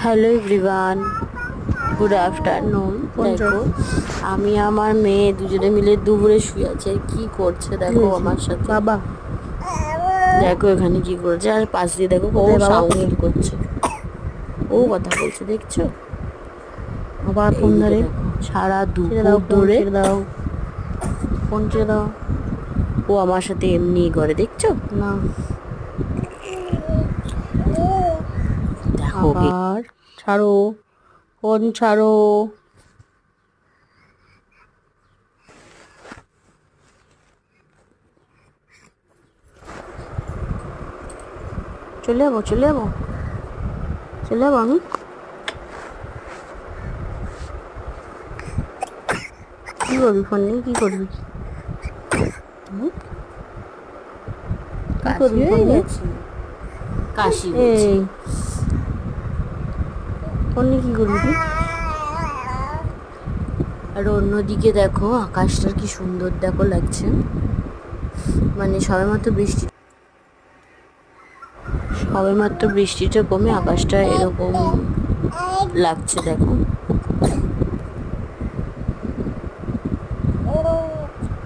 Hello everyone, good afternoon. দেখো, আমি আমার মেয়ে দুজনে মিলে দুপুরে শুয়ে আছে। কি করছে দেখো আমার সাথে। বাবা দেখো এখানে কি করছে, আর পাশ দিয়ে দেখো ও কোথায় বাবা? সাউন্ড করছে, ও কথা বলছে দেখছো। আবার ফোন এইদিকে ধরে। দেখো সারা ছেড়ে দুপুর দাও ফোন, ধরে ছেড়ে দাও ফোন, ছেড়ে দাও। ও আমার সাথে এমনি করে দেখছো। না, দেখো কি আবার ছাড়ো, ফোন ছাড়ো। চলে যাবো, চলে যাবো, চলে যাবো আমি। কি করবি ফোন নিয়ে, কি করবি? কি কাশি করবি হয়ে ফোন নিয়ে? গেছে, কাশি হয়েছে। এই ফোন নিয়ে কি করবি তুই? আর অন্যদিকে দেখো আকাশটা কি সুন্দর দেখো লাগছে, মানে সবেমাত্র বৃষ্টিটা কমে আকাশটা এরকম লাগছে দেখো।